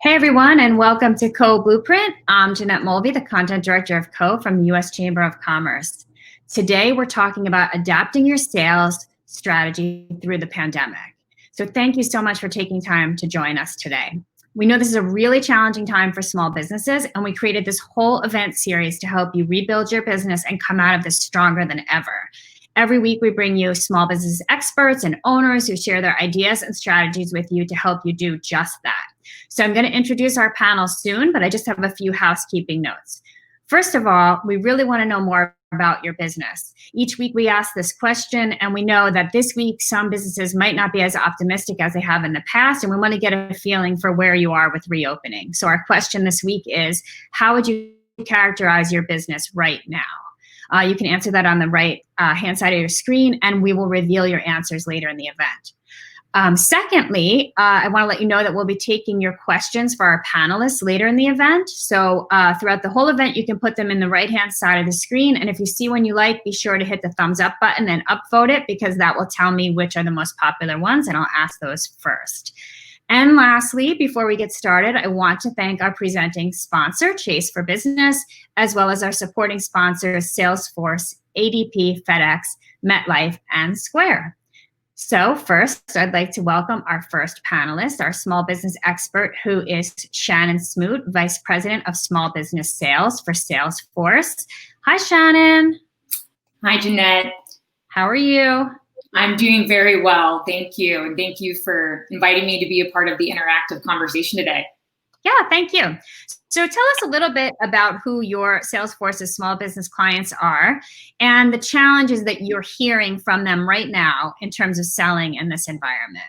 Hey everyone, and welcome to Co Blueprint. I'm Jeanette Mulvey, the Content Director of Co from the U.S. Chamber of Commerce. Today, we're talking about adapting your sales strategy through the pandemic. So thank you so much for taking time to join us today. We know this is a really challenging time for small businesses, and we created this whole event series to help you rebuild your business and come out of this stronger than ever. Every week, we bring you small business experts and owners who share their ideas and strategies with you to help you do just that. So I'm going to introduce our panel soon, but I just have a few housekeeping notes. First of all, we really want to know more about your business. Each week we ask this question, and we know that this week some businesses might not be as optimistic as they have in the past, and we want to get a feeling for where you are with reopening. So our question this week is, how would you characterize your business right now? You can answer that on the right hand side of your screen, and we will reveal your answers later in the event. Secondly, I want to let you know that we'll be taking your questions for our panelists later in the event. So throughout the whole event, you can put them in the right-hand side of the screen. And if you see one you like, be sure to hit the thumbs up button and upvote it, because that will tell me which are the most popular ones, and I'll ask those first. And lastly, before we get started, I want to thank our presenting sponsor, Chase for Business, as well as our supporting sponsors, Salesforce, ADP, FedEx, MetLife, and Square. So first, I'd like to welcome our first panelist, our small business expert, who is Shannon Smoot, Vice President of Small Business Sales for Salesforce. Hi, Shannon. Hi, Jeanette. How are you? I'm doing very well, thank you. And thank you for inviting me to be a part of the interactive conversation today. Yeah, thank you. So tell us a little bit about who your Salesforce's small business clients are and the challenges that you're hearing from them right now in terms of selling in this environment.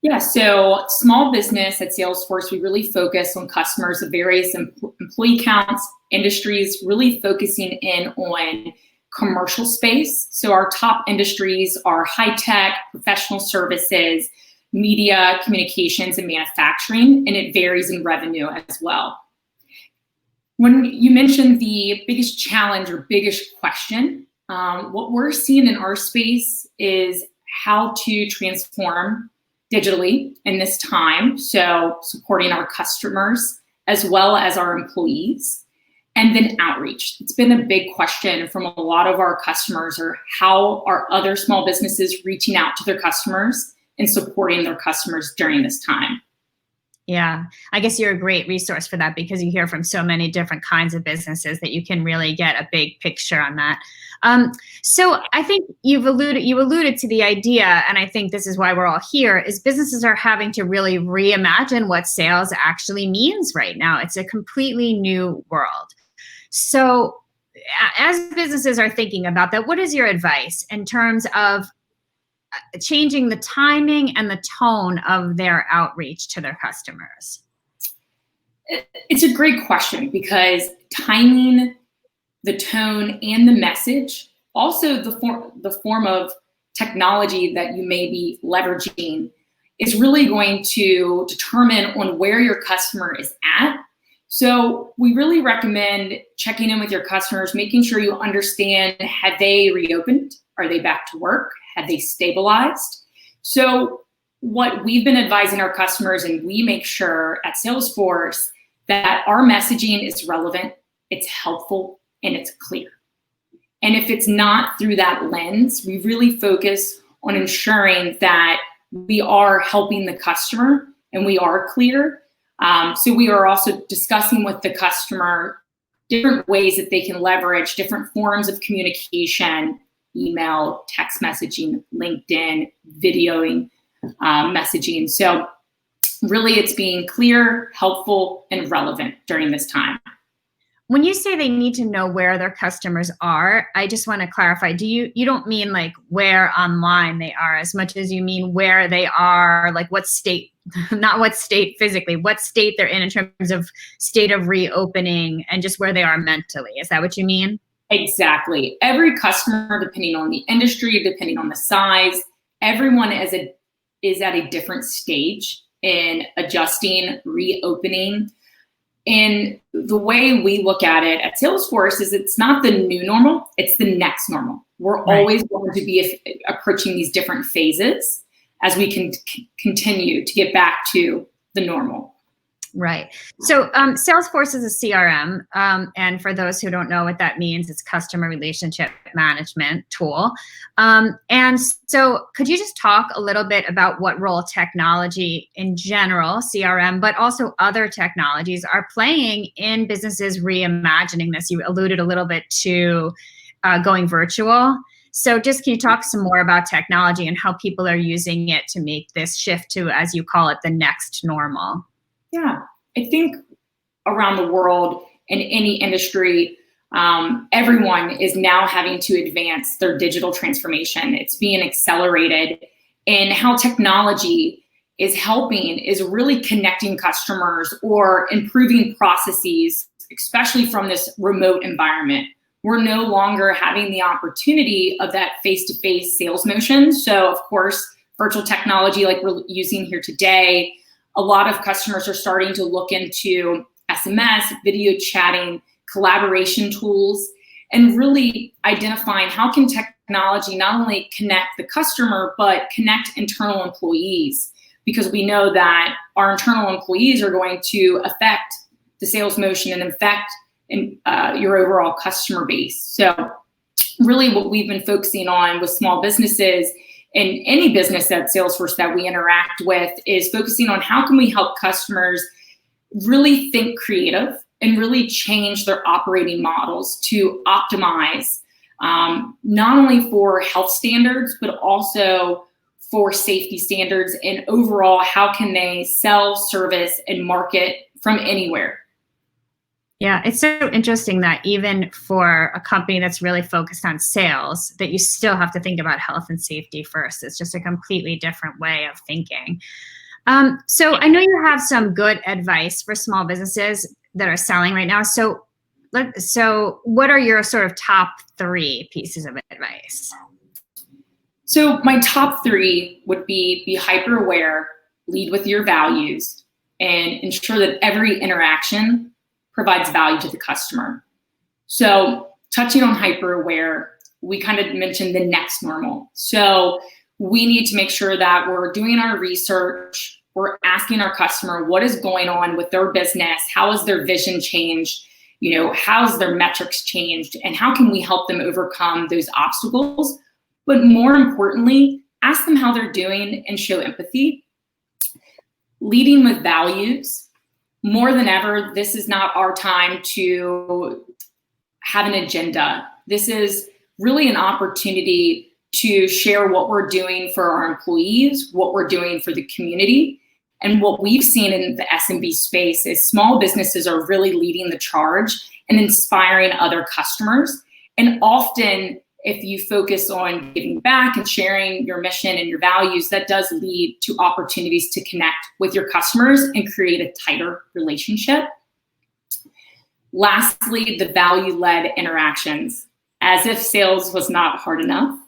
Yeah, so small business at Salesforce, we really focus on customers of various employee counts, industries, really focusing in on commercial space. So our top industries are high tech, professional services, media, communications, and manufacturing, and it varies in revenue as well. When you mentioned the biggest challenge or biggest question, what we're seeing in our space is how to transform digitally in this time, so supporting our customers as well as our employees. And then outreach. It's been a big question from a lot of our customers, or how are other small businesses reaching out to their customers and supporting their customers during this time? Yeah, I guess you're a great resource for that, because you hear from so many different kinds of businesses that you can really get a big picture on that. So I think you alluded to the idea, and I think this is why we're all here, is businesses are having to really reimagine what sales actually means right now. It's a completely new world. So as businesses are thinking about that, what is your advice in terms of changing the timing and the tone of their outreach to their customers? It's a great question, because timing, the tone, and the message, also the form of technology that you may be leveraging, is really going to determine on where your customer is at. So we really recommend checking in with your customers, making sure you understand, have they reopened? Are they back to work? Have they stabilized? So what we've been advising our customers, and we make sure at Salesforce that our messaging is relevant, it's helpful, and it's clear. And if it's not through that lens, we really focus on ensuring that we are helping the customer and we are clear. So we are also discussing with the customer different ways that they can leverage different forms of communication: email, text messaging, LinkedIn, videoing, messaging. So really it's being clear, helpful, and relevant during this time. When you say they need to know where their customers are, I just want to clarify, you don't mean like where online they are as much as you mean where they are, like what state, not what state physically, what state they're in terms of state of reopening and just where they are mentally. Is that what you mean? Exactly. Every customer, depending on the industry, depending on the size, everyone is at a different stage in adjusting, reopening. And the way we look at it at Salesforce is it's not the new normal, it's the next normal. We're always going to be approaching these different phases as we can continue to get back to the normal. Right. So Salesforce is a CRM. And for those who don't know what that means, it's customer relationship management tool. And so could you just talk a little bit about what role technology in general, CRM, but also other technologies are playing in businesses reimagining this? You alluded a little bit to going virtual. So just can you talk some more about technology and how people are using it to make this shift to, as you call it, the next normal? Yeah, I think around the world in any industry, everyone is now having to advance their digital transformation. It's being accelerated, and how technology is helping is really connecting customers or improving processes, especially from this remote environment. We're no longer having the opportunity of that face-to-face sales motion. So of course, virtual technology like we're using here today, a lot of customers are starting to look into SMS, video chatting, collaboration tools, and really identifying how can technology not only connect the customer, but connect internal employees, because we know that our internal employees are going to affect the sales motion and affect your overall customer base. So really what we've been focusing on with small businesses and any business at Salesforce that we interact with is focusing on how can we help customers really think creative and really change their operating models to optimize not only for health standards, but also for safety standards, and overall, how can they sell, service, and market from anywhere? Yeah, it's so interesting that even for a company that's really focused on sales, that you still have to think about health and safety first. It's just a completely different way of thinking. So I know you have some good advice for small businesses that are selling right now. So what are your sort of top 3 pieces of advice? So my top 3 would be hyper aware, lead with your values, and ensure that every interaction provides value to the customer. So touching on hyper aware, we kind of mentioned the next normal. So we need to make sure that we're doing our research, we're asking our customer what is going on with their business, how has their vision changed, how's their metrics changed, and how can we help them overcome those obstacles? But more importantly, ask them how they're doing and show empathy. Leading with values. More than ever, this is not our time to have an agenda. This is really an opportunity to share what we're doing for our employees, what we're doing for the community. And what we've seen in the SMB space is small businesses are really leading the charge and inspiring other customers. And often, if you focus on giving back and sharing your mission and your values, that does lead to opportunities to connect with your customers and create a tighter relationship. Lastly, the value-led interactions. As if sales was not hard enough,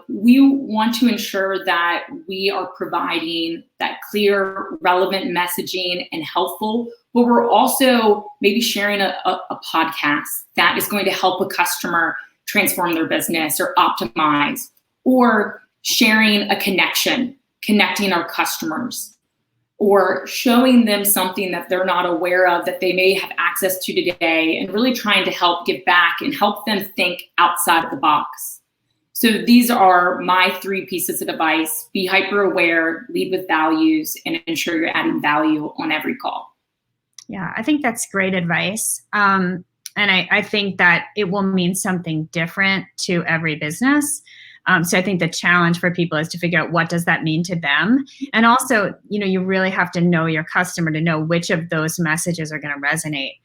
we want to ensure that we are providing that clear, relevant messaging and helpful, but we're also maybe sharing a podcast that is going to help a customer transform their business or optimize, or sharing a connecting our customers, or showing them something that they're not aware of that they may have access to today, and really trying to help give back and help them think outside of the box. So these are my 3 pieces of advice: be hyper aware, lead with values, and ensure you're adding value on every call. Yeah, I think that's great advice. And I think that it will mean something different to every business. So I think the challenge for people is to figure out what does that mean to them. And also, you really have to know your customer to know which of those messages are going to resonate.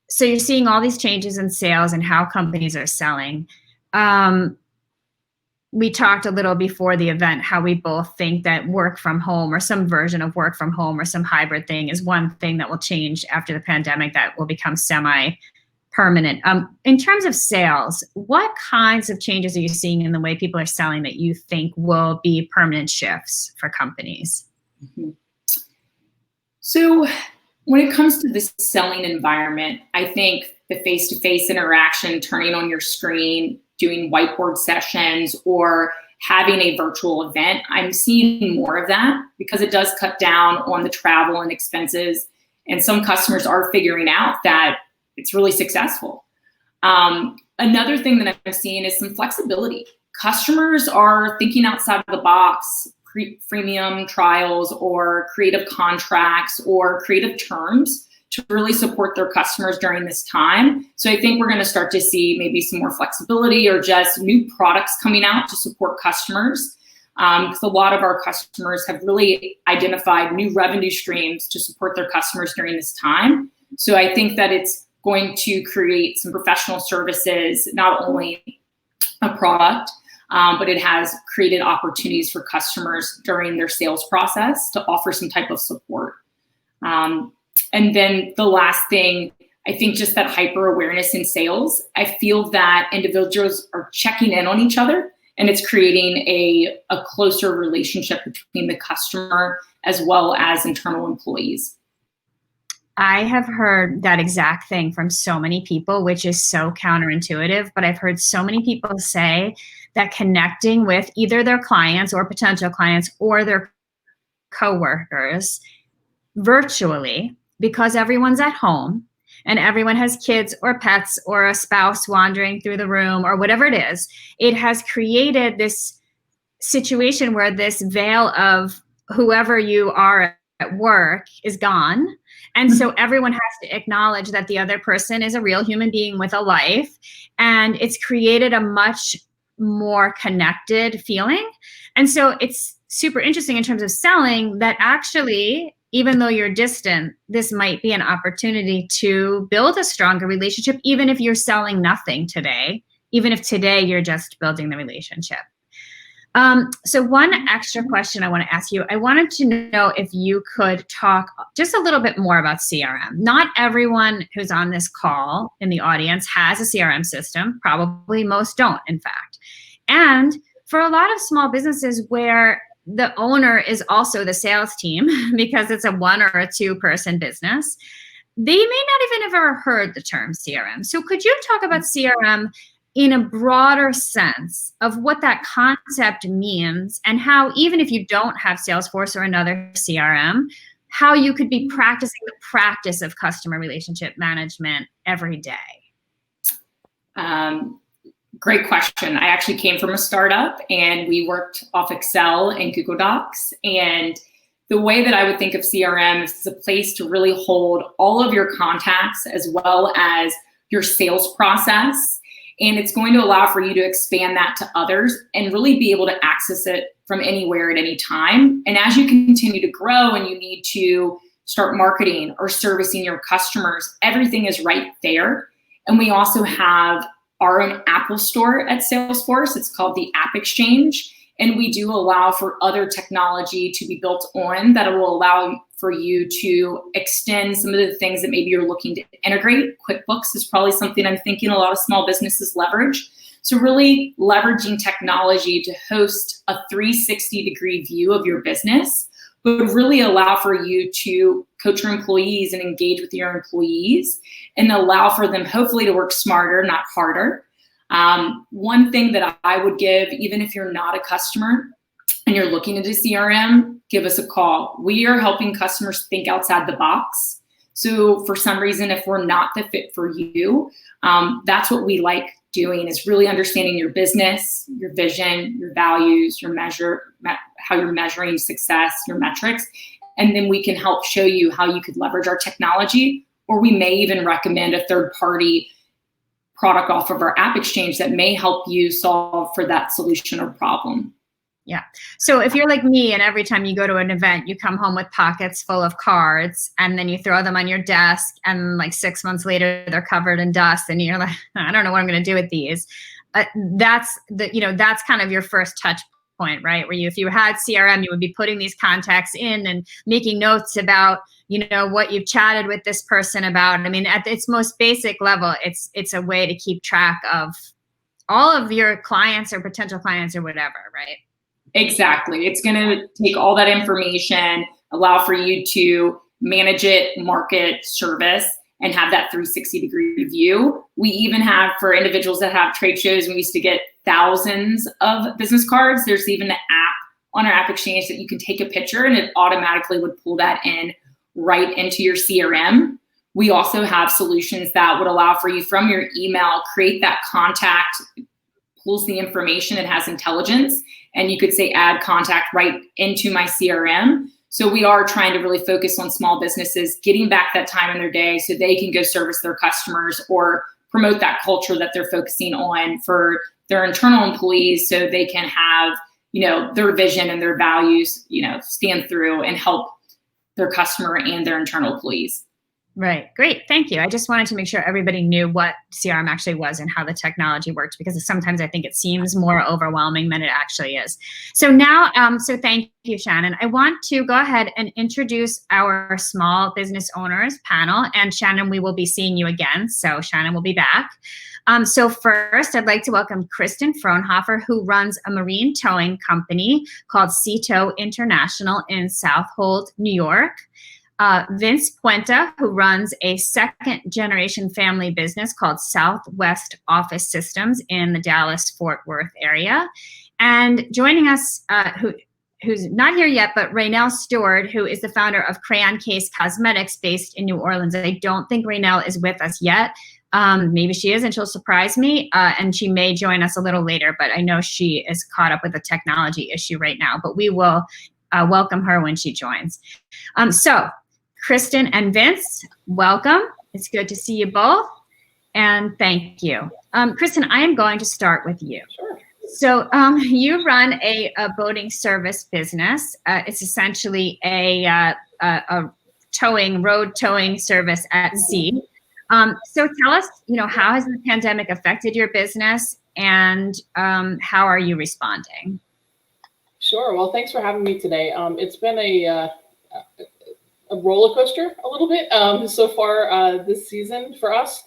So you're seeing all these changes in sales and how companies are selling. We talked a little before the event how we both think that work from home or some version of work from home or some hybrid thing is one thing that will change after the pandemic, that will become semi-permanent. In terms of sales, what kinds of changes are you seeing in the way people are selling that you think will be permanent shifts for companies? Mm-hmm. So when it comes to this selling environment, I think the face-to-face interaction, turning on your screen, doing whiteboard sessions, or having a virtual event. I'm seeing more of that because it does cut down on the travel and expenses. And some customers are figuring out that it's really successful. Another thing that I'm seeing is some flexibility. Customers are thinking outside of the box, freemium trials or creative contracts or creative terms to really support their customers during this time. So I think we're going to start to see maybe some more flexibility or just new products coming out to support customers. Because a lot of our customers have really identified new revenue streams to support their customers during this time. So I think that it's going to create some professional services, not only a product, but it has created opportunities for customers during their sales process to offer some type of support. And then the last thing, I think just that hyper awareness in sales. I feel that individuals are checking in on each other, and it's creating a closer relationship between the customer as well as internal employees. I have heard that exact thing from so many people, which is so counterintuitive, but I've heard so many people say that connecting with either their clients or potential clients or their coworkers virtually, because everyone's at home and everyone has kids or pets or a spouse wandering through the room or whatever it is, it has created this situation where this veil of whoever you are at work is gone. And so everyone has to acknowledge that the other person is a real human being with a life. And it's created a much more connected feeling. And so it's super interesting in terms of selling that actually, even though you're distant, this might be an opportunity to build a stronger relationship, even if you're selling nothing today, even if today you're just building the relationship. So one extra question I want to ask you, I wanted to know if you could talk just a little bit more about CRM. Not everyone who's on this call in the audience has a CRM system. Probably most don't, in fact. And for a lot of small businesses where the owner is also the sales team because it's a 1 or a 2 person business, they may not even have ever heard the term CRM. So could you talk about CRM in a broader sense of what that concept means and how, even if you don't have Salesforce or another CRM, how you could be practicing the practice of customer relationship management every day? Great question. I actually came from a startup and we worked off Excel and Google Docs. And the way that I would think of CRM is a place to really hold all of your contacts as well as your sales process. And it's going to allow for you to expand that to others and really be able to access it from anywhere at any time. And as you continue to grow and you need to start marketing or servicing your customers, everything is right there. And we also have our own Apple store at Salesforce. It's called the App Exchange. And we do allow for other technology to be built on that will allow for you to extend some of the things that maybe you're looking to integrate. QuickBooks is probably something I'm thinking a lot of small businesses leverage. So really leveraging technology to host a 360-degree view of your business, but really allow for you to coach your employees and engage with your employees and allow for them hopefully to work smarter, not harder. One thing that I would give, even if you're not a customer and you're looking into CRM, give us a call. We are helping customers think outside the box. So for some reason, if we're not the fit for you, that's what we like doing, is really understanding your business, your vision, your values, how you're measuring success, your metrics. And then we can help show you how you could leverage our technology, or we may even recommend a third-party product off of our App Exchange that may help you solve for that solution or problem. Yeah. So if you're like me and every time you go to an event, you come home with pockets full of cards and then you throw them on your desk and like 6 months later, they're covered in dust and you're like, I don't know what I'm going to do with these. That's kind of your first touch point, right? Where if you had CRM, you would be putting these contacts in and making notes about, what you've chatted with this person about. I mean, at its most basic level, it's a way to keep track of all of your clients or potential clients or whatever, right? Exactly. It's going to take all that information, allow for you to manage it, market, service, and have that 360-degree view. We even have, for individuals that have trade shows, we used to get thousands of business cards. There's even an app on our app exchange that you can take a picture and it automatically would pull that in right into your CRM. We also have solutions that would allow for you from your email, create that contact, pulls the information, it has intelligence, and you could say add contact right into my CRM. So we are trying to really focus on small businesses getting back that time in their day so they can go service their customers or promote that culture that they're focusing on for their internal employees so they can have, their vision and their values, stand through and help their customer and their internal employees. Right. Great. Thank you. I just wanted to make sure everybody knew what CRM actually was and how the technology worked, because sometimes I think it seems more overwhelming than it actually is. So now, so thank you, Shannon. I want to go ahead and introduce our small business owners panel. And Shannon, we will be seeing you again. So Shannon will be back. So first, I'd like to welcome Kristen Frohnhoefer, who runs a marine towing company called Sea-Tow International in Southold, New York. Vince Puente, who runs a second-generation family business called Southwest Office Systems in the Dallas-Fort Worth area. And joining us, who's not here yet, but Raynell Stewart, who is the founder of Crayon Case Cosmetics based in New Orleans. I don't think Raynell is with us yet. Maybe she is, and she'll surprise me, and she may join us a little later, but I know she is caught up with a technology issue right now, but we will welcome her when she joins. So Kristen and Vince, welcome. It's good to see you both, and thank you. Kristen, I am going to start with you. Sure. So you run a boating service business. It's essentially a road towing service at sea. So tell us, how has the pandemic affected your business, and how are you responding? Sure. Well, thanks for having me today. It's been a roller coaster a little bit so far this season for us.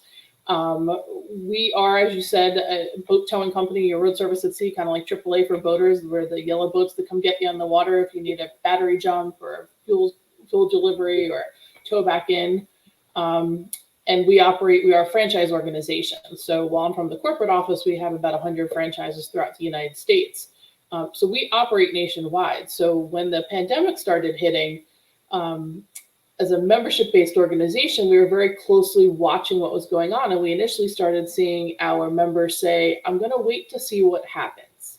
We are, as you said, a boat towing company, a road service at sea, kind of like AAA for boaters. We're the yellow boats that come get you on the water if you need a battery jump or fuel delivery or tow back in. And we are a franchise organization. So while I'm from the corporate office, we have about 100 franchises throughout the United States. So we operate nationwide. So when the pandemic started hitting, as a membership-based organization, we were very closely watching what was going on. And we initially started seeing our members say, I'm going to wait to see what happens.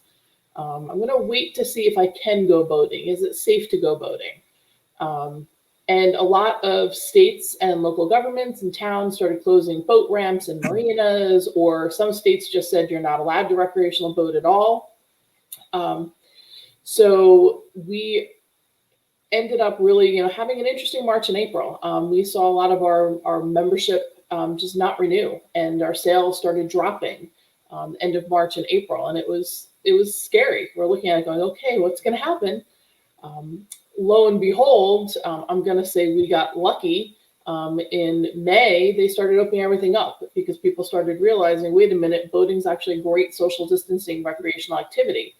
I'm going to wait to see if I can go boating. Is it safe to go boating? And a lot of states and local governments and towns started closing boat ramps and marinas, or some states just said you're not allowed to recreational boat at all. So we ended up really, having an interesting March and April. We saw a lot of our membership just not renew, and our sales started dropping end of March and April, and it was scary. We're looking at it going, okay, what's going to happen? Lo and behold, I'm going to say we got lucky. In May, they started opening everything up because people started realizing, wait a minute, boating's actually a great social distancing recreational activity.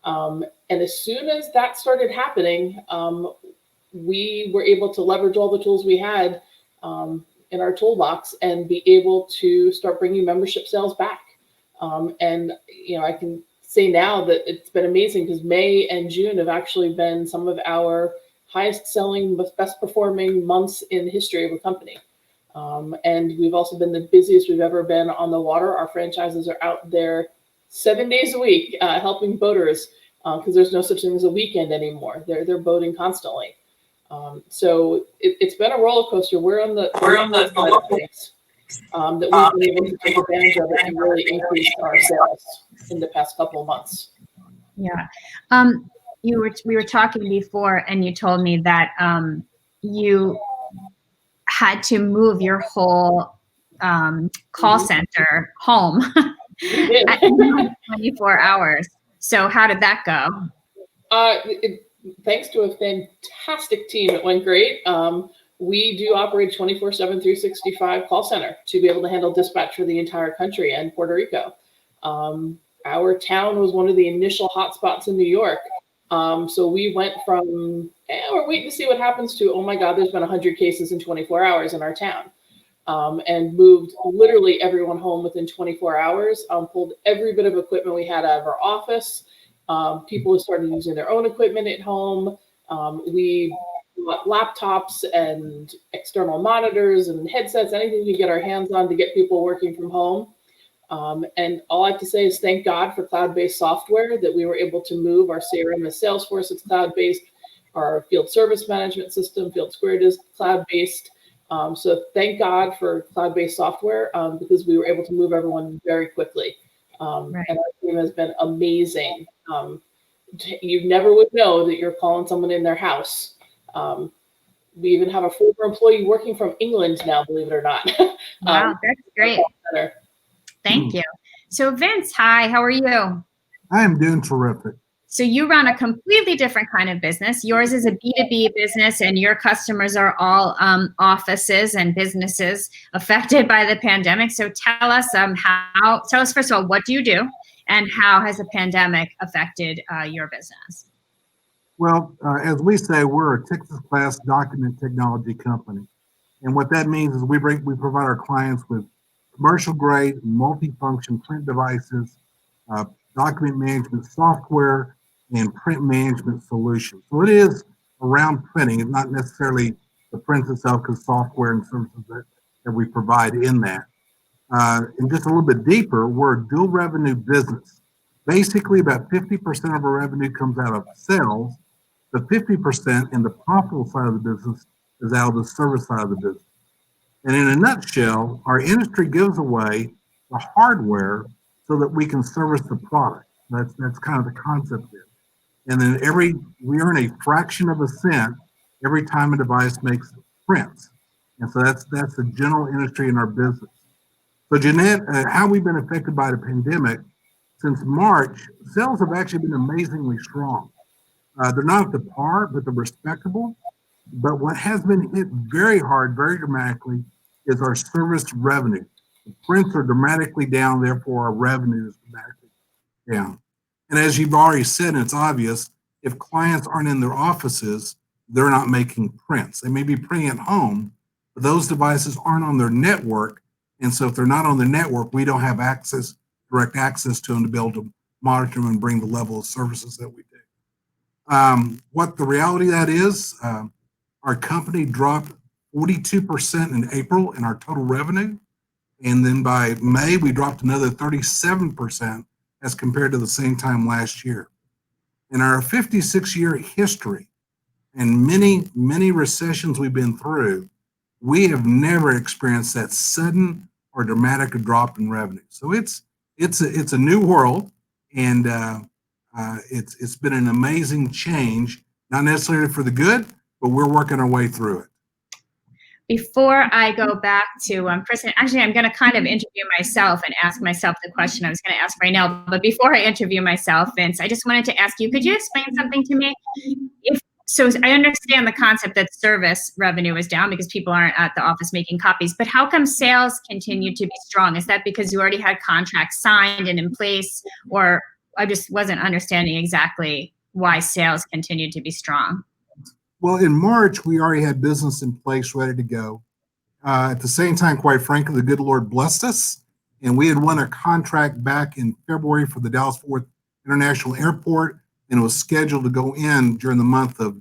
And as soon as that started happening, we were able to leverage all the tools we had in our toolbox and be able to start bringing membership sales back. And I can say now that it's been amazing because May and June have actually been some of our highest selling, best performing months in the history of a company. And we've also been the busiest we've ever been on the water. Our franchises are out there 7 days a week helping boaters because there's no such thing as a weekend anymore. They're boating constantly. So it's been a roller coaster. We're on the things that we've been able to take advantage of it and really increase our sales in the past couple of months. Yeah. We were talking before, and you told me that you had to move your whole call center home at 24 hours. So how did that go? Thanks to a fantastic team, it went great. We do operate 24/7, 365 call center to be able to handle dispatch for the entire country and Puerto Rico. Our town was one of the initial hotspots in New York. So we went from, we're waiting to see what happens to, oh my God, there's been 100 cases in 24 hours in our town. and moved literally everyone home within 24 hours, pulled every bit of equipment we had out of our office. People started using their own equipment at home. We bought laptops and external monitors and headsets, anything we could get our hands on to get people working from home. And all I have to say is thank God for cloud-based software that we were able to move. Our CRM is Salesforce, it's cloud-based. Our field service management system, Field Squared, is cloud-based. So thank God for cloud-based software because we were able to move everyone very quickly. Right. And our team has been amazing. You never would know that you're calling someone in their house. We even have a former employee working from England now, believe it or not. Wow, that's great. Thank you. So Vince, hi, how are you? I am doing terrific. So you run a completely different kind of business. Yours is a B2B business, and your customers are all offices and businesses affected by the pandemic. So tell us first of all, what do you do, and how has the pandemic affected your business? Well, as we say, we're a Texas-class document technology company. And what that means is we provide our clients with commercial-grade, multifunction print devices, document management software, and print management solutions. So it is around printing. It's not necessarily the print itself, because software and services that we provide in that. And just a little bit deeper, we're a dual revenue business. Basically, about 50% of our revenue comes out of sales. The 50% in the profitable side of the business is out of the service side of the business. And in a nutshell, our industry gives away the hardware so that we can service the product. That's kind of the concept there. And then we earn a fraction of a cent every time a device makes prints. And so that's the general industry in our business. So Jeanette, how we've been affected by the pandemic, since March, sales have actually been amazingly strong. They're not up to par, but they're respectable. But what has been hit very hard, very dramatically, is our service revenue. The prints are dramatically down, therefore our revenue is dramatically down. And as you've already said, and it's obvious, if clients aren't in their offices, they're not making prints. They may be printing at home, but those devices aren't on their network. And so if they're not on the network, we don't have direct access to them to be able to monitor them and bring the level of services that we do. What the reality of that is, our company dropped 42% in April in our total revenue. And then by May, we dropped another 37% as compared to the same time last year. In our 56-year history and many, many recessions we've been through, we have never experienced that sudden or dramatic drop in revenue. So it's a new world, and it's been an amazing change, not necessarily for the good, but we're working our way through it. Before I go back to Kristen, actually, I'm going to kind of interview myself and ask myself the question I was going to ask right now. But before I interview myself, Vince, I just wanted to ask you, could you explain something to me? So I understand the concept that service revenue is down because people aren't at the office making copies, but how come sales continue to be strong? Is that because you already had contracts signed and in place, or I just wasn't understanding exactly why sales continued to be strong? Well, in March, we already had business in place ready to go. At the same time, quite frankly, the good Lord blessed us, and we had won a contract back in February for the Dallas-Fort Worth International Airport, and it was scheduled to go in during the month of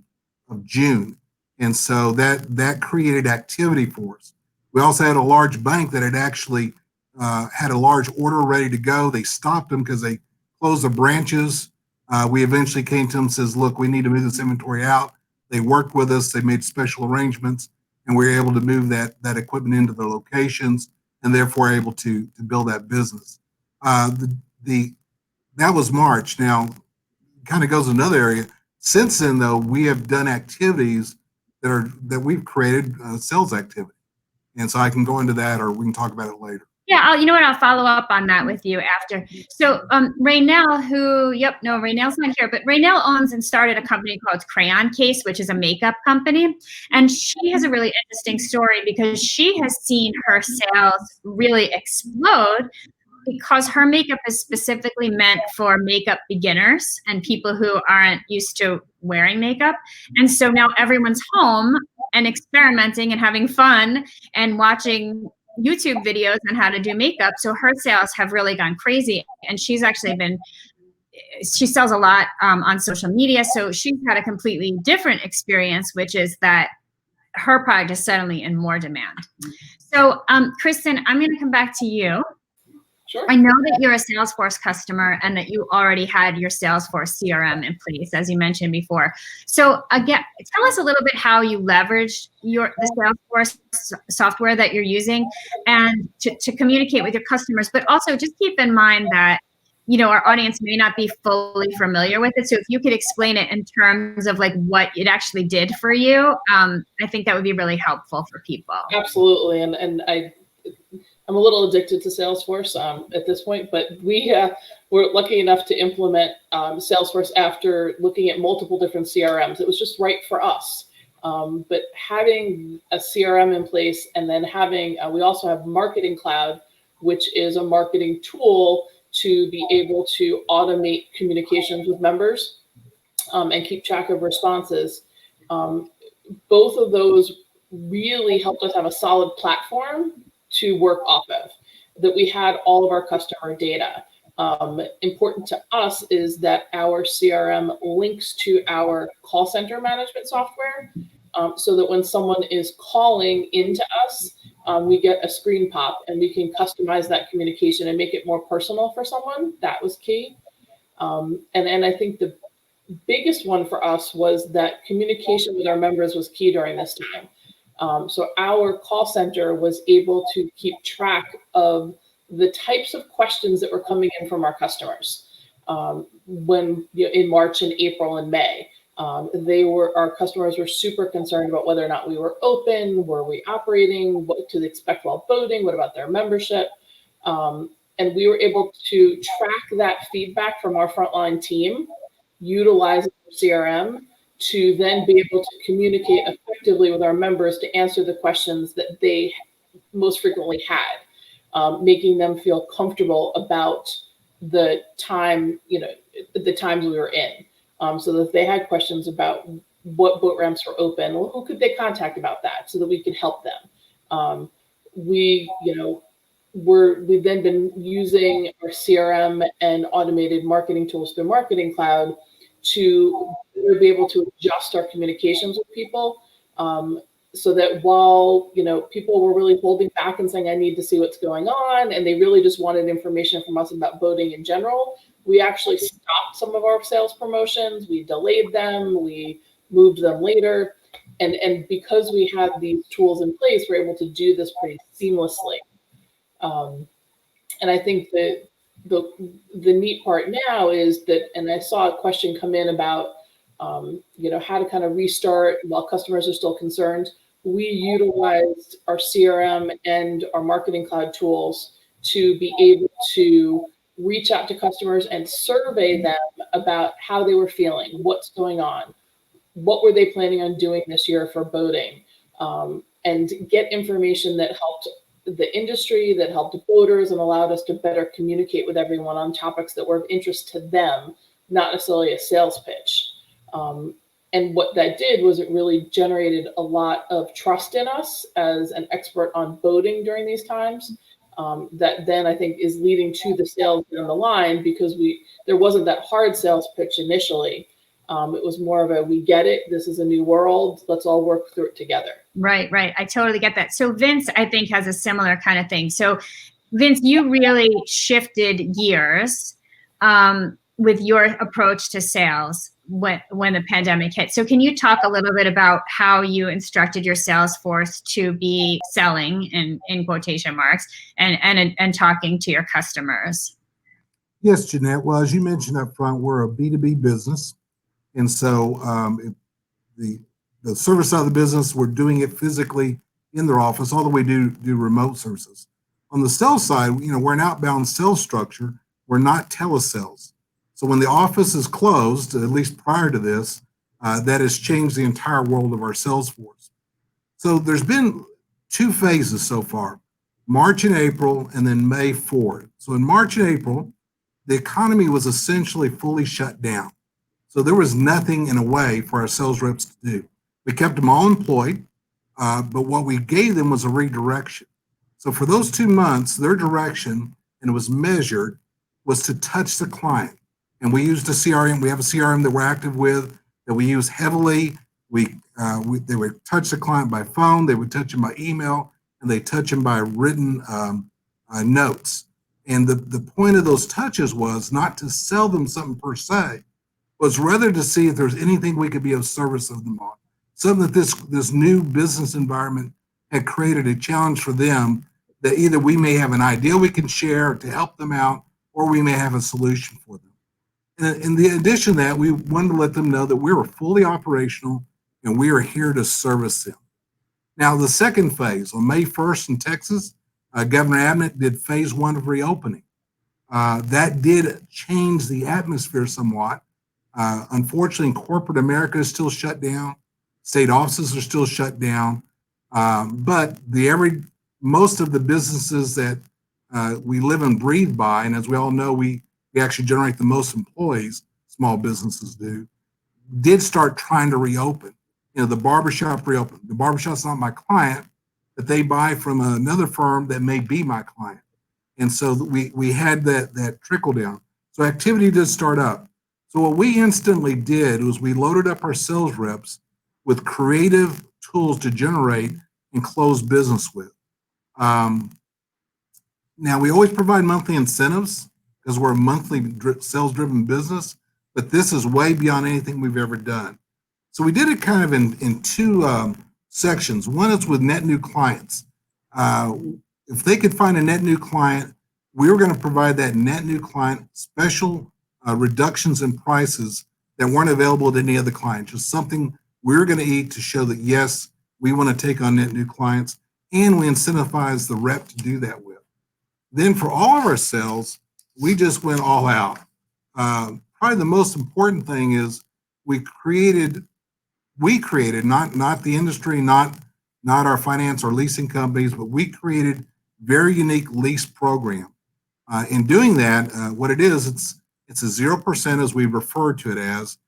June. And so that created activity for us. We also had a large bank that had actually had a large order ready to go. They stopped them because they closed the branches. We eventually came to them and says, look, we need to move this inventory out. They worked with us, they made special arrangements, and we were able to move that equipment into the locations, and therefore able to build that business. That was March. Now, it kind of goes to another area. Since then, though, we have done activities that we've created, sales activity. And so I can go into that, or we can talk about it later. Yeah, you know what? I'll follow up on that with you after. So Raynell, Raynell's not here, but Raynell owns and started a company called Crayon Case, which is a makeup company. And she has a really interesting story because she has seen her sales really explode because her makeup is specifically meant for makeup beginners and people who aren't used to wearing makeup. And so now everyone's home and experimenting and having fun and watching YouTube videos on how to do makeup. So her sales have really gone crazy. And she's actually she sells a lot on social media. So she's had a completely different experience, which is that her product is suddenly in more demand. So Kristen, I'm going to come back to you. Sure. I know that you're a Salesforce customer and that you already had your Salesforce CRM in place, as you mentioned before. So again, tell us a little bit how you leveraged the Salesforce software that you're using and to communicate with your customers, but also just keep in mind that, you know, our audience may not be fully familiar with it. So if you could explain it in terms of like what it actually did for you, I think that would be really helpful for people. Absolutely. And I'm a little addicted to Salesforce at this point, but we were lucky enough to implement Salesforce after looking at multiple different CRMs. It was just right for us. But having a CRM in place and then having, we also have Marketing Cloud, which is a marketing tool to be able to automate communications with members and keep track of responses. Both of those really helped us have a solid platform to work off of, that we had all of our customer data. Important to us is that our CRM links to our call center management software, so that when someone is calling into us, we get a screen pop and we can customize that communication and make it more personal for someone. That was key. And I think the biggest one for us was that communication with our members was key during this time. So our call center was able to keep track of the types of questions that were coming in from our customers when, you know, in March and April and May. Our customers were super concerned about whether or not we were open, were we operating, what to expect while voting, what about their membership. And we were able to track that feedback from our frontline team, utilizing CRM, to then be able to communicate effectively with our members to answer the questions that they most frequently had, making them feel comfortable about the time, you know, the times we were in. So that if they had questions about what boat ramps were open, well, who could they contact about that so that we could help them? We've then been using our CRM and automated marketing tools through Marketing Cloud to be able to adjust our communications with people, so that while, you know, people were really holding back and saying, I need to see what's going on, and they really just wanted information from us about voting in general, we actually stopped some of our sales promotions, we delayed them, we moved them later. And because we had these tools in place, we're able to do this pretty seamlessly. And I think that the neat part now is that, and I saw a question come in about, you know, how to kind of restart while customers are still concerned. We utilized our CRM and our Marketing Cloud tools to be able to reach out to customers and survey them about how they were feeling, what's going on, what were they planning on doing this year for boating, and get information that helped the industry, that helped voters, and allowed us to better communicate with everyone on topics that were of interest to them, not necessarily a sales pitch. And what that did was it really generated a lot of trust in us as an expert on boating during these times. That then I think is leading to the sales down the line, because there wasn't that hard sales pitch initially. It was more of a, we get it, this is a new world, let's all work through it together. Right. I totally get that. So Vince, I think, has a similar kind of thing. So Vince, you really shifted gears with your approach to sales when the pandemic hit. So can you talk a little bit about how you instructed your sales force to be selling in quotation marks and talking to your customers? Yes, Jeanette. Well, as you mentioned up front, we're a B2B business. And so the service side of the business, we're doing it physically in their office, all the way to do remote services. On the sales side, you know, we're an outbound sales structure. We're not telesales. So when the office is closed, at least prior to this, that has changed the entire world of our sales force. So there's been two phases so far, March and April, and then May forward. So in March and April, the economy was essentially fully shut down. So there was nothing in a way for our sales reps to do. We kept them all employed. but what we gave them was a redirection. So for those 2 months, their direction, and it was measured, was to touch the client. And we used a CRM. We have a CRM that we're active with that we use heavily. They would touch the client by phone, they would touch him by email, and they touch him by written notes. And the point of those touches was not to sell them something per se, was rather to see if there's anything we could be of service of them on. Something that this new business environment had created a challenge for them that either we may have an idea we can share to help them out, or we may have a solution for them. And in the addition to that, we wanted to let them know that we were fully operational and we are here to service them. Now, the second phase, on May 1st in Texas, Governor Abbott did phase 1 of reopening. That did change the atmosphere somewhat. Unfortunately, corporate America is still shut down. State offices are still shut down. But most of the businesses that we live and breathe by, and as we all know, we actually generate the most employees, small businesses do, did start trying to reopen. You know, the barbershop reopened. The barbershop's not my client, but they buy from another firm that may be my client. And so we had that trickle down. So activity did start up. So what we instantly did was we loaded up our sales reps with creative tools to generate and close business with. Now, we always provide monthly incentives because we're a monthly sales-driven business, but this is way beyond anything we've ever done. So we did it kind of in two sections. One is with net new clients. If they could find a net new client, we were going to provide that net new client special reductions in prices that weren't available to any other client, just something we were going to eat to show that, yes, we want to take on net new clients, and we incentivize the rep to do that with. Then for all of our sales, we just went all out. Probably the most important thing is we created, not the industry, not our finance or leasing companies, but we created very unique lease program. In doing that, what it is, it's a 0%, as we refer to it as,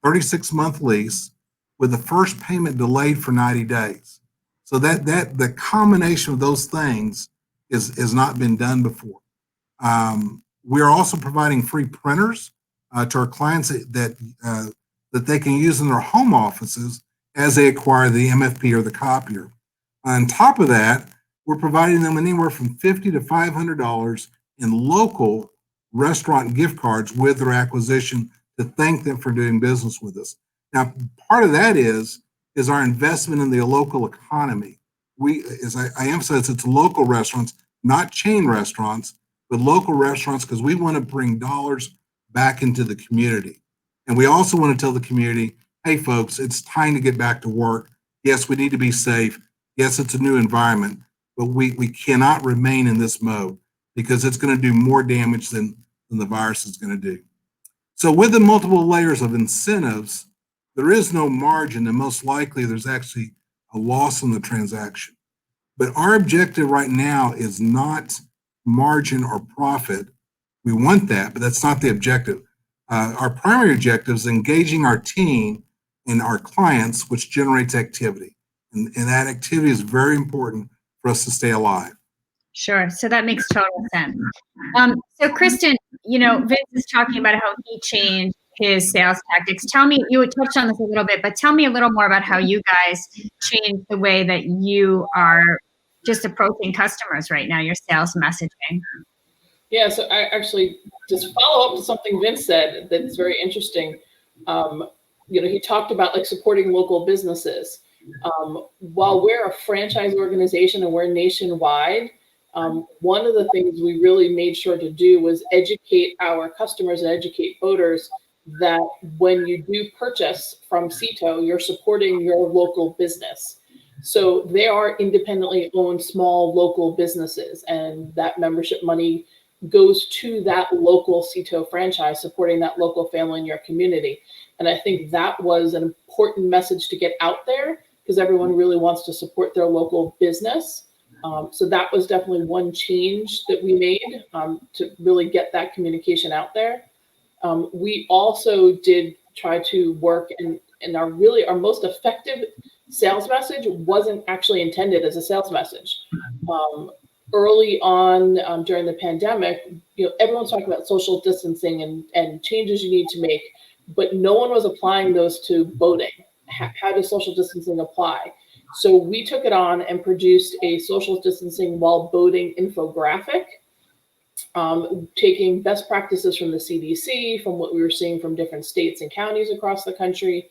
36-month lease with the first payment delayed for 90 days. So that the combination of those things has not been done before. We are also providing free printers to our clients that they can use in their home offices as they acquire the MFP or the copier. On top of that, we're providing them anywhere from $50 to $500 in local restaurant gift cards with their acquisition to thank them for doing business with us. Now, part of that is our investment in the local economy. As I emphasize, it's local restaurants, not chain restaurants, but local restaurants, because we want to bring dollars back into the community. And we also want to tell the community, hey, folks, it's time to get back to work. Yes, we need to be safe. Yes, it's a new environment, but we cannot remain in this mode because it's going to do more damage than the virus is going to do. So with the multiple layers of incentives, there is no margin, and most likely there's actually a loss on the transaction. But our objective right now is not margin or profit. We want that, but that's not the objective. Our primary objective is engaging our team and our clients, which generates activity. And that activity is very important for us to stay alive. Sure. So that makes total sense. So Kristen, Vince is talking about how he changed his sales tactics. Tell me, you touched on this a little bit, but tell me a little more about how you guys changed the way that you are just approaching customers right now, your sales messaging. Yeah, so I actually just follow up to something Vince said that's very interesting. He talked about supporting local businesses. While we're a franchise organization and we're nationwide, one of the things we really made sure to do was educate our customers and educate voters that when you do purchase from CITO, you're supporting your local business. So they are independently owned small local businesses, and that membership money goes to that local CITO franchise, supporting that local family in your community. And I think that was an important message to get out there because everyone really wants to support their local business. So that was definitely one change that we made to really get that communication out there. We also did try to work and our most effective sales message wasn't actually intended as a sales message. Early on during the pandemic, everyone's talking about social distancing and changes you need to make, but no one was applying those to boating. How does social distancing apply? So we took it on and produced a social distancing while boating infographic, taking best practices from the CDC, from what we were seeing from different states and counties across the country,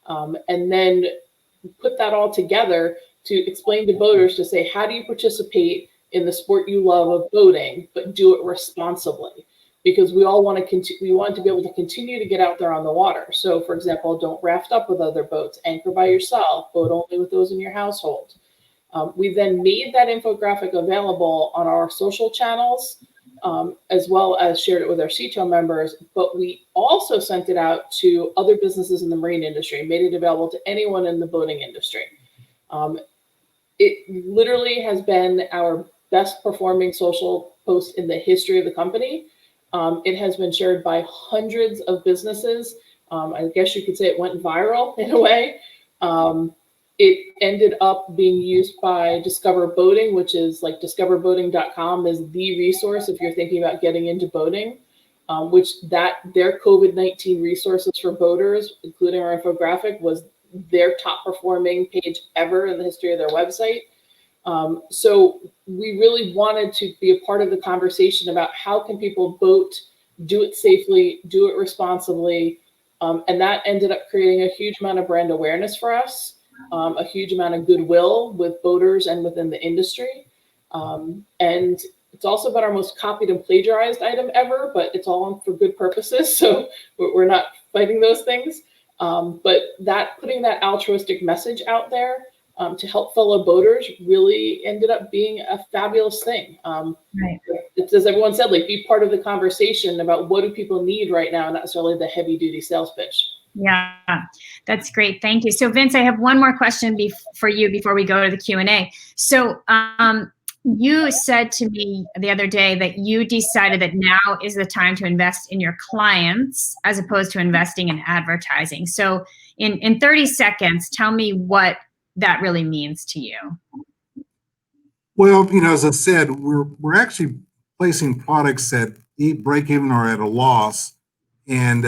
and then put that all together to explain to boaters to say, how do you participate in the sport you love of boating, but do it responsibly? Because we all want to be able to continue to get out there on the water. So, for example, don't raft up with other boats, anchor by yourself, boat only with those in your household. We then made that infographic available on our social channels, as well as shared it with our CTO members, but we also sent it out to other businesses in the marine industry, made it available to anyone in the boating industry. It literally has been our best performing social post in the history of the company. It has been shared by hundreds of businesses. I guess you could say it went viral in a way. It ended up being used by Discover Boating, which is like discoverboating.com is the resource if you're thinking about getting into boating, their COVID-19 resources for boaters, including our infographic, was their top performing page ever in the history of their website. So we really wanted to be a part of the conversation about how can people boat, do it safely, do it responsibly. And that ended up creating a huge amount of brand awareness for us, a huge amount of goodwill with boaters and within the industry. And it's also been our most copied and plagiarized item ever, but it's all for good purposes. So we're not fighting those things. But putting that altruistic message out there to help fellow boaters really ended up being a fabulous thing. Right. It's, as everyone said, like, be part of the conversation about what do people need right now, not necessarily the heavy duty sales pitch. Yeah, that's great. Thank you. So Vince, I have one more question for you before we go to the Q&A. So you said to me the other day that you decided that now is the time to invest in your clients as opposed to investing in advertising. So in 30 seconds, tell me what that really means to you. Well, as I said, we're actually placing products that break even or at a loss, and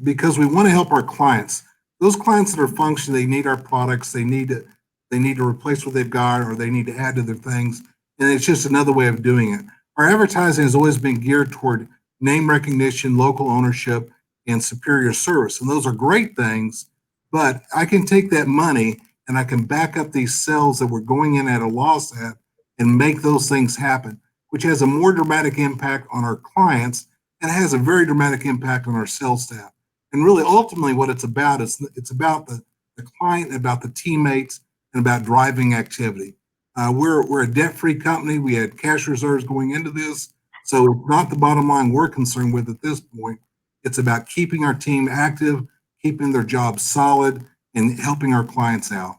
because we want to help our clients. Those clients that are functioning, they need our products. They need to replace what they've got, or they need to add to their things, and it's just another way of doing it. Our advertising has always been geared toward name recognition, local ownership, and superior service, and those are great things. But I can take that money and I can back up these sales that we're going in at a loss at and make those things happen, which has a more dramatic impact on our clients and has a very dramatic impact on our sales staff. And really, ultimately, what it's about is it's about the client, about the teammates, and about driving activity. We're a debt-free company. We had cash reserves going into this, so it's not the bottom line we're concerned with at this point. It's about keeping our team active, keeping their jobs solid, and helping our clients out.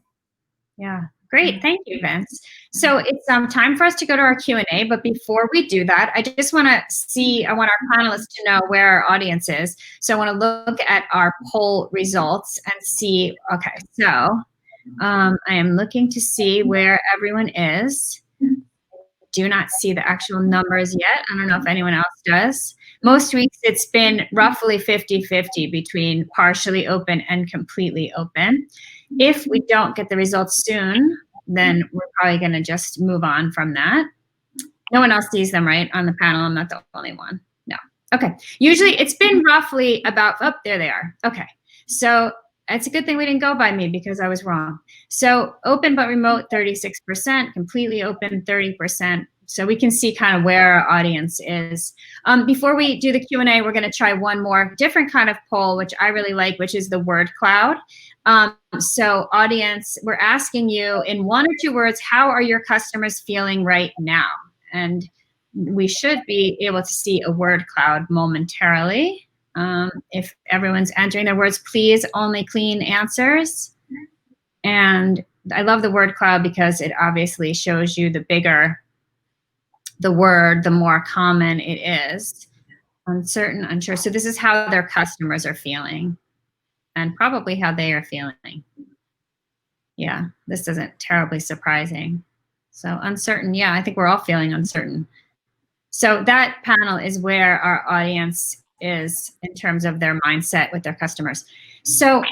Yeah, great. Thank you, Vince. So it's time for us to go to our Q&A, but before we do that, I just want I want our panelists to know where our audience is. So I want to look at our poll results and see, okay, so I am looking to see where everyone is. Do not see the actual numbers yet. I don't know if anyone else does. Most weeks it's been roughly 50-50 between partially open and completely open. If we don't get the results soon, then we're probably going to just move on from that. No one else sees them, right, on the panel? I'm not the only one. No. Okay. Usually it's been roughly about, there they are. Okay. So it's a good thing we didn't go by me because I was wrong. So open but remote, 36%, completely open, 30%. So we can see kind of where our audience is. Before we do the Q&A, we're going to try one more different kind of poll, which I really like, which is the word cloud. So audience, we're asking you in 1 or 2 words, how are your customers feeling right now? And we should be able to see a word cloud momentarily. If everyone's entering their words, please only clean answers. And I love the word cloud because it obviously shows you the bigger the word, the more common it is. Uncertain, unsure. So this is how their customers are feeling. and probably how they are feeling. Yeah, this isn't terribly surprising. So uncertain, yeah, I think we're all feeling uncertain. So that panel is where our audience is in terms of their mindset with their customers. So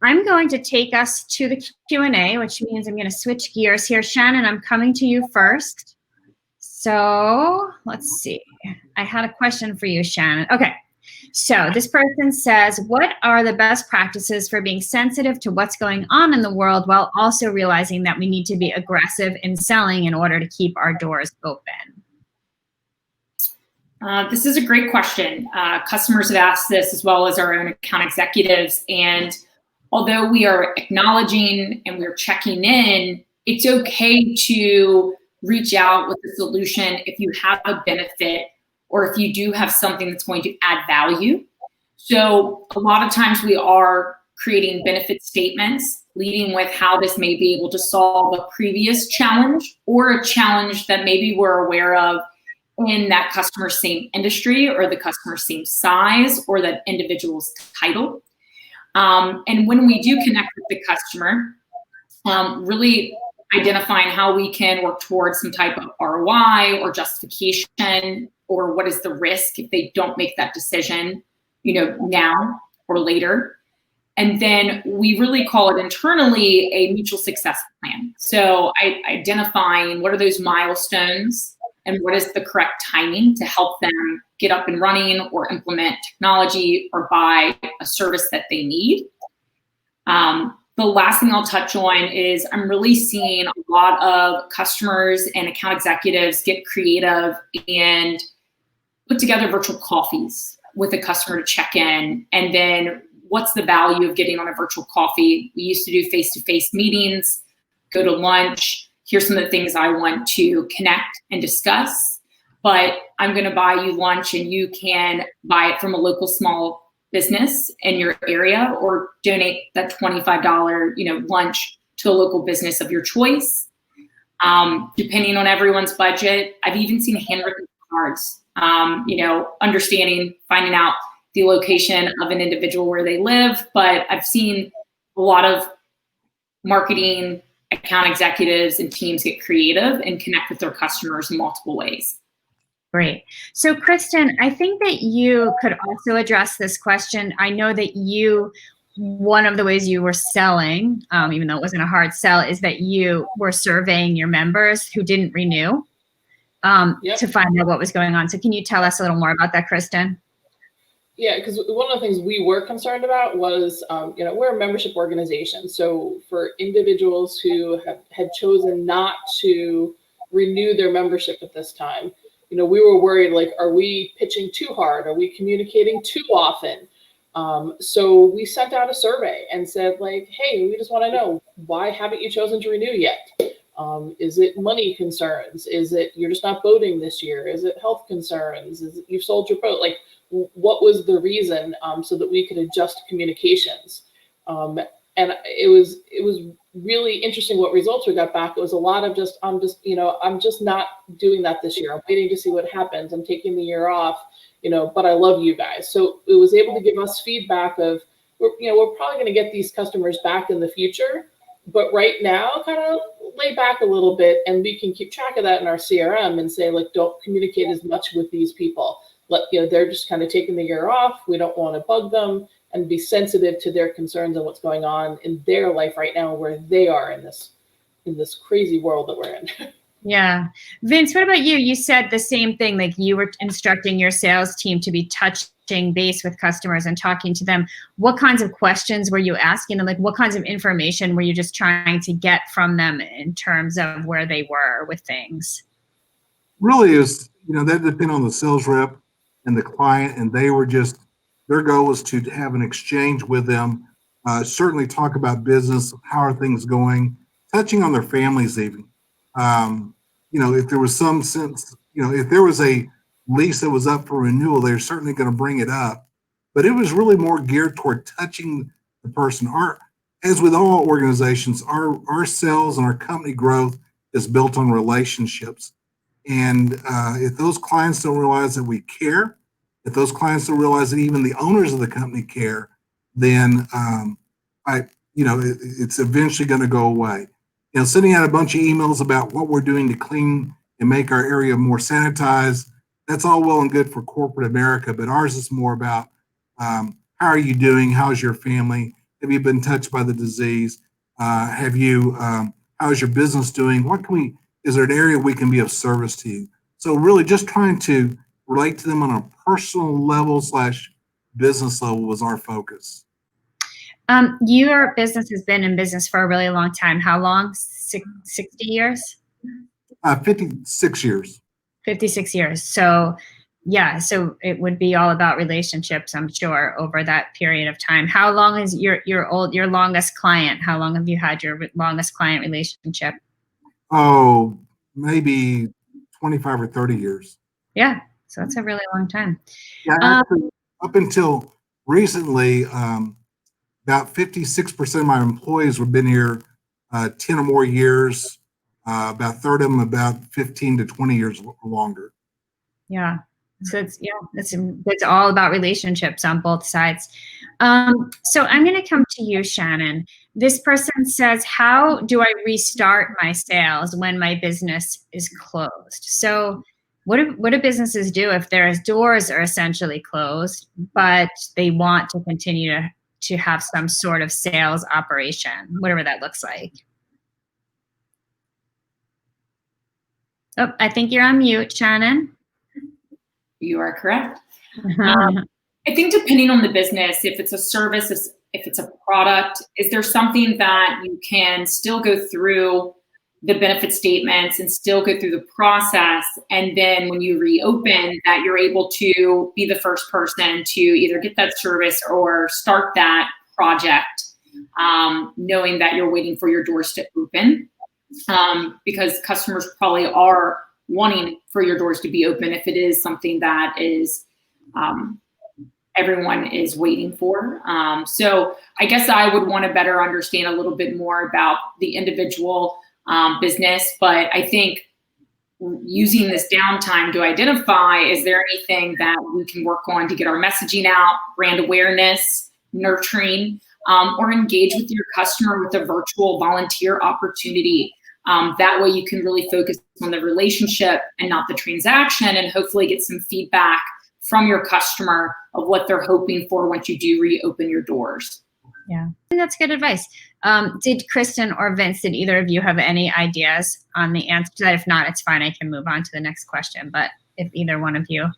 I'm going to take us to the Q&A, which means I'm going to switch gears here. Shannon, I'm coming to you first. So let's see. I had a question for you, Shannon. Okay. So this person says, what are the best practices for being sensitive to what's going on in the world while also realizing that we need to be aggressive in selling in order to keep our doors open? This is a great question. Customers have asked this as well as our own account executives. And although we are acknowledging and we're checking in, it's okay to reach out with a solution if you have a benefit or if you do have something that's going to add value. So a lot of times we are creating benefit statements, leading with how this may be able to solve a previous challenge or a challenge that maybe we're aware of in that customer's same industry or the customer's same size or that individual's title. And when we do connect with the customer, really identifying how we can work towards some type of ROI or justification, or what is the risk if they don't make that decision, now or later. And then we really call it internally a mutual success plan. So identifying what are those milestones and what is the correct timing to help them get up and running or implement technology or buy a service that they need. The last thing I'll touch on is I'm really seeing a lot of customers and account executives get creative and put together virtual coffees with a customer to check in. And then what's the value of getting on a virtual coffee? We used to do face-to-face meetings, go to lunch. Here's some of the things I want to connect and discuss, but I'm going to buy you lunch and you can buy it from a local small business in your area or donate that $25, lunch to a local business of your choice. Depending on everyone's budget, I've even seen handwritten cards, understanding, finding out the location of an individual where they live, but I've seen a lot of marketing account executives and teams get creative and connect with their customers in multiple ways. Great. So Kristen, I think that you could also address this question. I know that one of the ways you were selling, even though it wasn't a hard sell, is that you were surveying your members who didn't renew to find out what was going on. So can you tell us a little more about that, Kristen? Yeah, because one of the things we were concerned about was, we're a membership organization. So for individuals who had chosen not to renew their membership at this time, we were worried, like, are we pitching too hard? Are we communicating too often? So we sent out a survey and said, like, hey, we just want to know, why haven't you chosen to renew yet? Is it money concerns? Is it you're just not boating this year? Is it health concerns? Is it you've sold your boat? Like, what was the reason so that we could adjust communications? And it was really interesting what results we got back. It was a lot of I'm just not doing that this year. I'm waiting to see what happens. I'm taking the year off, but I love you guys. So it was able to give us feedback of, we're probably going to get these customers back in the future, but right now kind of lay back a little bit and we can keep track of that in our CRM and say, like, don't communicate as much with these people. They're just kind of taking the year off. We don't want to bug them, and be sensitive to their concerns and what's going on in their life right now, where they are in this crazy world that we're in. Yeah. Vince, what about you? You said the same thing, like you were instructing your sales team to be touching base with customers and talking to them. What kinds of questions were you asking them? Like, what kinds of information were you just trying to get from them in terms of where they were with things? Really is, that depends on the sales rep and the client, and their goal is to have an exchange with them, certainly talk about business, how are things going, touching on their families even. If there was some sense, if there was a lease that was up for renewal, they're certainly going to bring it up. But it was really more geared toward touching the person. As with all organizations, our sales and our company growth is built on relationships. And if those clients don't realize that we care, if those clients don't realize that even the owners of the company care, then it's eventually going to go away. Sending out a bunch of emails about what we're doing to clean and make our area more sanitized, that's all well and good for corporate America, but ours is more about how are you doing? How's your family? Have you been touched by the disease? How's your business doing? Is there an area we can be of service to you? So really just trying to relate to them on a personal level / business level was our focus. Your business has been in business for a really long time. How long? 60 years? 56 years. 56 years. So yeah, so it would be all about relationships, I'm sure, over that period of time. How long is your longest client? How long have you had your longest client relationship? Oh, maybe 25 or 30 years. Yeah, so that's a really long time. Yeah, actually, up until recently, about 56% of my employees have been here 10 or more years. About a third of them about 15 to 20 years or longer. Yeah. So it's all about relationships on both sides. So I'm going to come to you, Shannon. This person says, how do I restart my sales when my business is closed? So what do businesses do if their doors are essentially closed, but they want to continue to have some sort of sales operation, whatever that looks like? Oh, I think you're on mute, Shannon. You are correct. I think depending on the business, if it's a service, if it's a product, is there something that you can still go through the benefit statements and still go through the process, and then when you reopen, that you're able to be the first person to either get that service or start that project, knowing that you're waiting for your doors to open, because customers probably are wanting for your doors to be open if it is something that is everyone is waiting for. So I guess I would want to better understand a little bit more about the individual business, but I think using this downtime to identify, is there anything that we can work on to get our messaging out, brand awareness, nurturing, or engage with your customer with a virtual volunteer opportunity. That way you can really focus on the relationship and not the transaction, and hopefully get some feedback from your customer of what they're hoping for once you do reopen your doors. Yeah, I think that's good advice. Did Kristen or Vince, did either of you have any ideas on the answer to that? If not, it's fine. I can move on to the next question. But if either one of you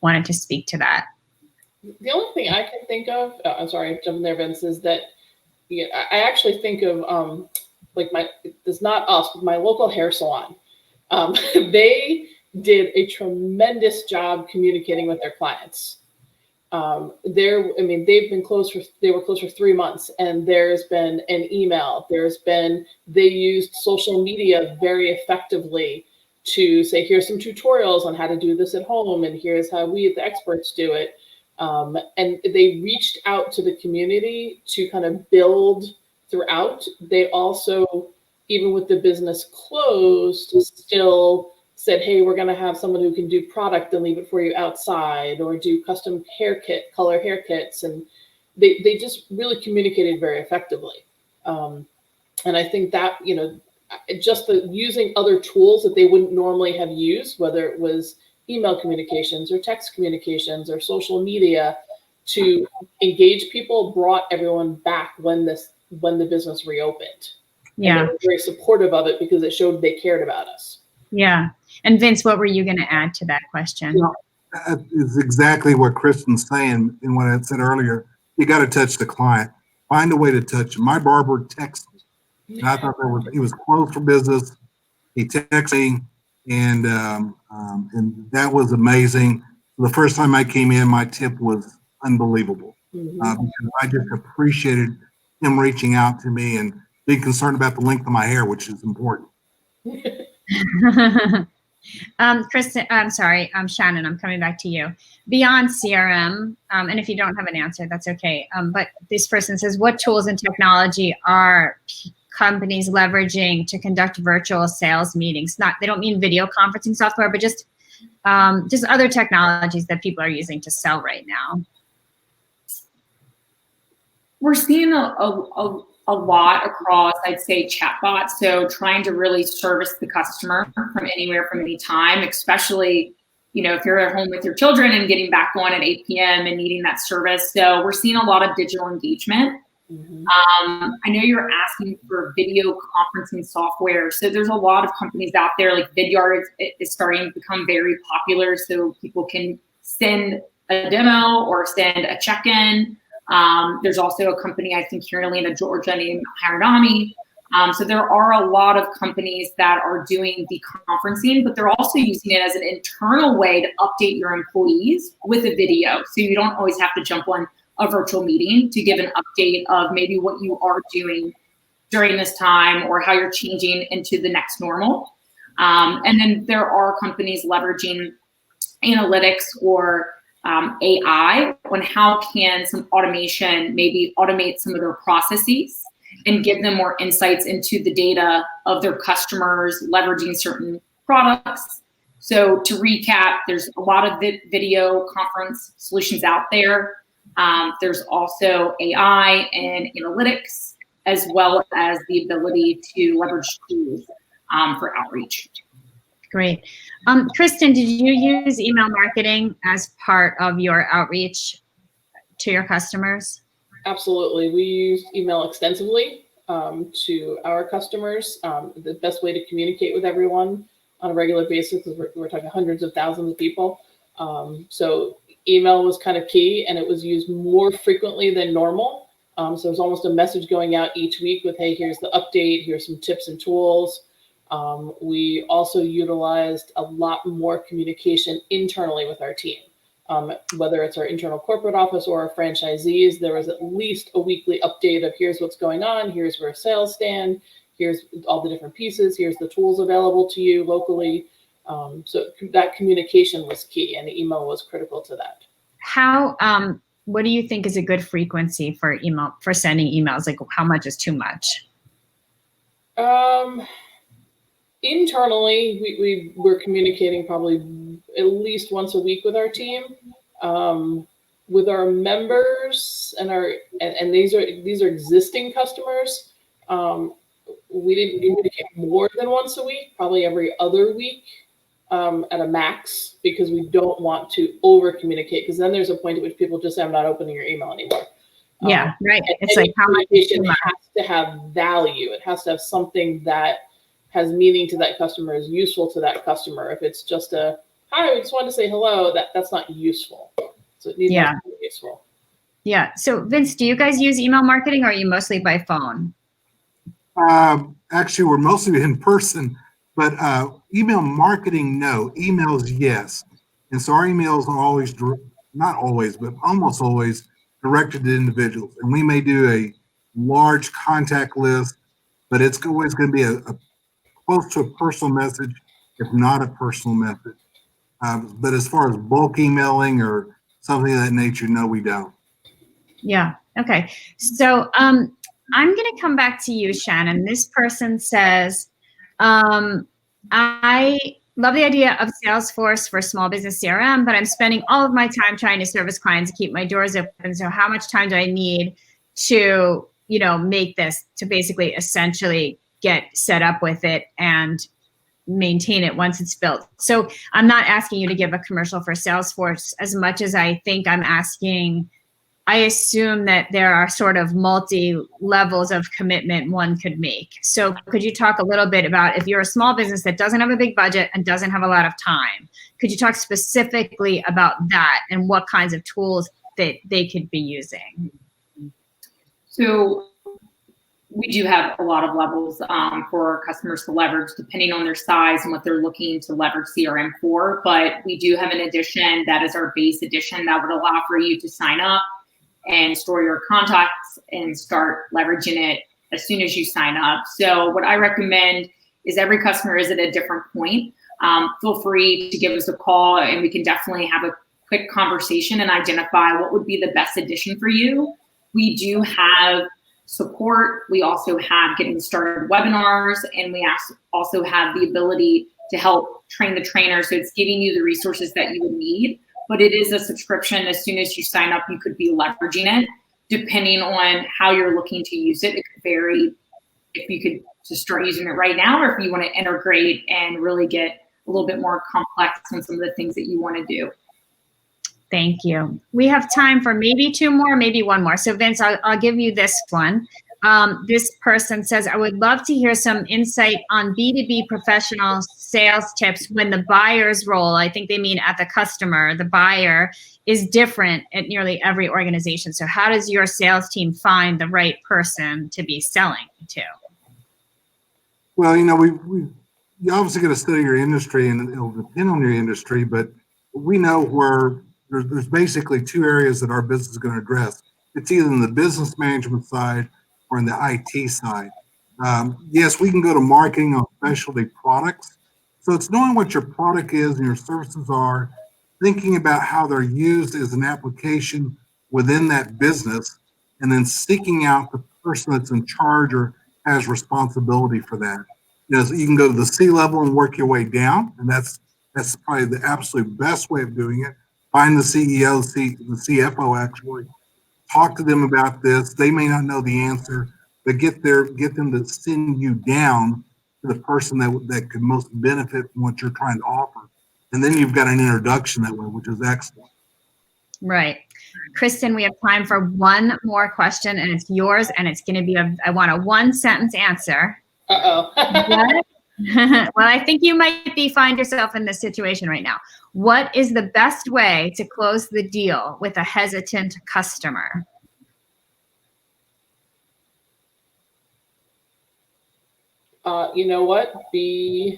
wanted to speak to that. The only thing I can think of, I'm sorry, jumping there, Vince, is that I actually think of it's not us, but my local hair salon. They did a tremendous job communicating with their clients. They've been closed they were closed for 3 months, and there's been an email. They used social media very effectively to say, here's some tutorials on how to do this at home, and here's how we, the experts, do it. And they reached out to the community to kind of build throughout. They also, even with the business closed, still said, hey, we're going to have someone who can do product and leave it for you outside, or do custom color haircuts. And they just really communicated very effectively. And I think that, just using other tools that they wouldn't normally have used, whether it was email communications or text communications or social media, to engage people, brought everyone back when the business reopened. Yeah. And they were very supportive of it because it showed they cared about us. Yeah. And Vince, what were you going to add to that question? That is exactly what Kristen's saying in what I said earlier. You got to touch the client. Find a way to touch him. My barber texted me, and I thought he was closed for business. He texted me, and that was amazing. The first time I came in, my tip was unbelievable. Because I just appreciated him reaching out to me and being concerned about the length of my hair, which is important. Kristen, Shannon, I'm coming back to you. Beyond CRM, and if you don't have an answer, that's okay. But this person says, what tools and technology are companies leveraging to conduct virtual sales meetings? They don't mean video conferencing software, but just other technologies that people are using to sell right now. We're seeing a lot across, I'd say, chatbots. So trying to really service the customer from anywhere, from any time, especially, if you're at home with your children and getting back on at 8 p.m. and needing that service. So we're seeing a lot of digital engagement. Mm-hmm. I know you're asking for video conferencing software. So there's a lot of companies out there, like Vidyard is starting to become very popular. So people can send a demo or send a check-in. There's also a company, I think, here in Atlanta, Georgia, named Hiradami. So there are a lot of companies that are doing the conferencing, but they're also using it as an internal way to update your employees with a video. So you don't always have to jump on a virtual meeting to give an update of maybe what you are doing during this time or how you're changing into the next normal. And then there are companies leveraging analytics or AI on how can some automation maybe automate some of their processes and give them more insights into the data of their customers, leveraging certain products. So to recap, there's a lot of video conference solutions out there. There's also AI and analytics, as well as the ability to leverage tools for outreach. Great. Kristen, did you use email marketing as part of your outreach to your customers? Absolutely. We use email extensively to our customers. The best way to communicate with everyone on a regular basis is we're talking hundreds of thousands of people. So email was kind of key, and it was used more frequently than normal. So there's almost a message going out each week with, hey, here's the update, here's some tips and tools. We also utilized a lot more communication internally with our team. Whether it's our internal corporate office or our franchisees, there was at least a weekly update of here's what's going on, here's where sales stand, here's all the different pieces, here's the tools available to you locally. So that communication was key, and the email was critical to that. What do you think is a good frequency for email, for sending emails? Like, how much is too much? Internally, we were communicating probably at least once a week with our team. With our members and these are existing customers, we didn't communicate more than once a week, probably every other week at a max, because we don't want to over communicate, because then there's a point at which people just say, I'm not opening your email anymore. Yeah, right. It's like how much communication has to have value. It has to have something that has meaning to that customer, is useful to that customer. If it's just a, hi, we just wanted to say hello, that's not useful. So it needs to be useful. Yeah. So Vince, do you guys use email marketing, or are you mostly by phone? Actually, we're mostly in person, but email marketing, no. Emails, yes. And so our emails are always, not always, but almost always directed to individuals. And we may do a large contact list, but it's always going to be a close to a personal message, if not a personal message. But as far as bulk emailing or something of that nature, no, we don't. Yeah. Okay. So I'm going to come back to you, Shannon. This person says, I love the idea of Salesforce for small business CRM, but I'm spending all of my time trying to service clients and keep my doors open. So how much time do I need to, make this, to basically essentially get set up with it and maintain it once it's built? So I'm not asking you to give a commercial for Salesforce as much as I think I'm asking, I assume that there are sort of multi-levels of commitment one could make. So could you talk a little bit about, if you're a small business that doesn't have a big budget and doesn't have a lot of time, could you talk specifically about that and what kinds of tools that they could be using? So we do have a lot of levels for customers to leverage, depending on their size and what they're looking to leverage CRM for. But we do have an edition that is our base edition that would allow for you to sign up and store your contacts and start leveraging it as soon as you sign up. So what I recommend is, every customer is at a different point. Feel free to give us a call, and we can definitely have a quick conversation and identify what would be the best addition for you. We do have support. We also have getting started webinars, and we also have the ability to help train the trainer. So it's giving you the resources that you would need, but it is a subscription. As soon as you sign up, you could be leveraging it. depending on how you're looking to use it. It could vary if you could just start using it right now, or if you want to integrate and really get a little bit more complex on some of the things that you want to do. Thank you. We have time for maybe two more, maybe one more. So Vince, I'll give you this one. This person says, I would love to hear some insight on B2B professional sales tips when the buyer's role, I think they mean at the customer, the buyer, is different at nearly every organization. So how does your sales team find the right person to be selling to? Well, you obviously got to study your industry, and it'll depend on your industry, but we know where there's basically two areas that our business is going to address. It's either in the business management side or in the IT side. Yes, we can go to marketing on specialty products. So it's knowing what your product is and your services are, thinking about how they're used as an application within that business, and then seeking out the person that's in charge or has responsibility for that. So you can go to the C-level and work your way down, and that's probably the absolute best way of doing it. Find the CEO, the CFO actually, talk to them about this. They may not know the answer, but get them to send you down to the person that could most benefit from what you're trying to offer. And then you've got an introduction that way, which is excellent. Right. Kristen, we have time for one more question, and it's yours, and it's going to be I want a one-sentence answer. Uh-oh. Well, I think you might find yourself in this situation right now. What is the best way to close the deal with a hesitant customer? You know what? Be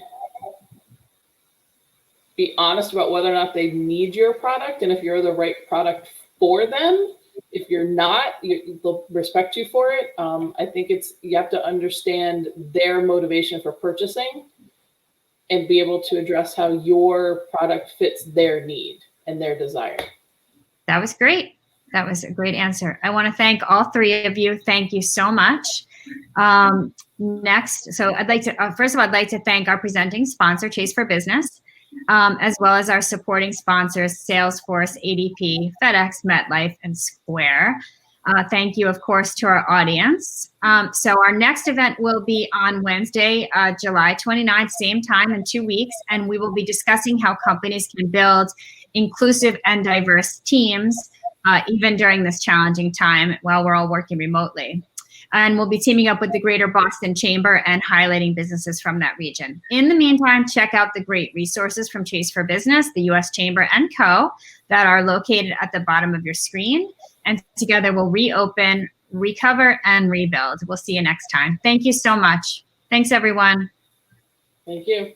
honest about whether or not they need your product, and if you're the right product for them. If you're not, they'll respect you for it. I think you have to understand their motivation for purchasing and be able to address how your product fits their need and their desire. That was great. That was a great answer. I want to thank all three of you. Thank you so much. Next, so I'd like to, first of all, I'd like to thank our presenting sponsor, Chase for Business, as well as our supporting sponsors, Salesforce, ADP, FedEx, MetLife, and Square. Thank you, of course, to our audience. So our next event will be on Wednesday, July 29th, same time in 2 weeks, and we will be discussing how companies can build inclusive and diverse teams, even during this challenging time while we're all working remotely. And we'll be teaming up with the Greater Boston Chamber and highlighting businesses from that region. In the meantime, check out the great resources from Chase for Business, the U.S. Chamber, and Co. that are located at the bottom of your screen. And together we'll reopen, recover, and rebuild. We'll see you next time. Thank you so much. Thanks, everyone. Thank you.